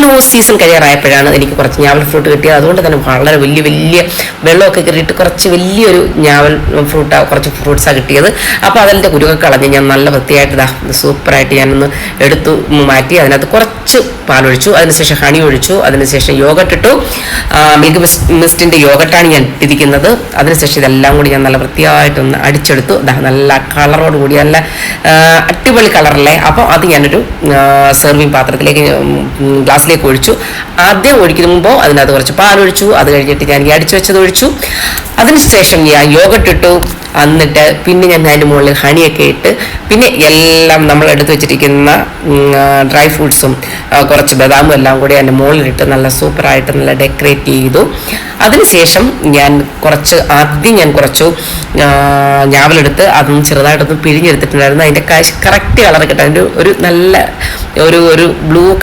Mango season കഴിയാറായപ്പോഴാണ് എനിക്ക് കുറച്ച് ഞാവൽ ഫ്രൂട്ട് കിട്ടിയത്. അതുകൊണ്ട് തന്നെ വളരെ വലിയ വലിയ വെള്ളമൊക്കെ കയറിയിട്ട് കുറച്ച് വലിയൊരു ഞാവൽ കുറച്ച് ഫ്രൂട്ട്സാണ് കിട്ടിയത്. അപ്പോൾ അതിൻ്റെ കുരുവൊക്കെ കളഞ്ഞ് ഞാൻ നല്ല വൃത്തിയായിട്ട് സൂപ്പറായിട്ട് ഞാനൊന്ന് എടുത്തു മാറ്റി. അതിനകത്ത് കുറച്ച് പാലൊഴിച്ചു, അതിനുശേഷം ഹണി ഒഴിച്ചു, അതിനുശേഷം യോഗട്ട് ഇട്ടു. മിൽക്ക് മിസ്റ്റിൻ്റെ യോഗട്ടാണ് ഞാൻ ഇട്ടിരിക്കുന്നത്. അതിനുശേഷം ഇതെല്ലാം കൂടി ഞാൻ നല്ല വൃത്തിയായിട്ടൊന്ന് അടിച്ചെടുത്തു. നല്ല കളറോട് കൂടി നല്ല അടിപൊളി കളറല്ലേ. അപ്പോൾ അത് ഞാനൊരു സെർവിങ് പാത്രത്തിലേക്ക് ഗ്ലാസ്സിലേക്ക് ഒഴിച്ചു. ആദ്യം ഒഴിക്കുമ്പോൾ അതിനകത്ത് കുറച്ച് പാലൊഴിച്ചു. അത് കഴിഞ്ഞിട്ട് ഞാൻ ഈ അടിച്ചു വെച്ചത് ഒഴിച്ചു. അതിനുശേഷം ഞാൻ യോഗട്ട് ഇട്ടു. എന്നിട്ട് പിന്നെ ഞാൻ അതിൻ്റെ മുകളിൽ ഹണിയൊക്കെ ഇട്ട് പിന്നെ എല്ലാം നമ്മൾ എടുത്തു വെച്ചിരിക്കുന്ന ഡ്രൈ ഫ്രൂട്ട്സും കുറച്ച് ബദാമും എല്ലാം കൂടി അതിൻ്റെ മുകളിലിട്ട് നല്ല സൂപ്പറായിട്ട് നല്ല ഡെക്കറേറ്റ് ചെയ്തു. അതിനുശേഷം ആദ്യം ഞാൻ കുറച്ച് ഞാവലെടുത്ത് അതൊന്ന് ചെറുതായിട്ടൊന്ന് പിഴിഞ്ഞെടുത്തിട്ടുണ്ടായിരുന്നു. അതിൻ്റെ കറക്റ്റ് കളർ കിട്ടാൻ ഒരു നല്ല ഒരു ബ്ലൂ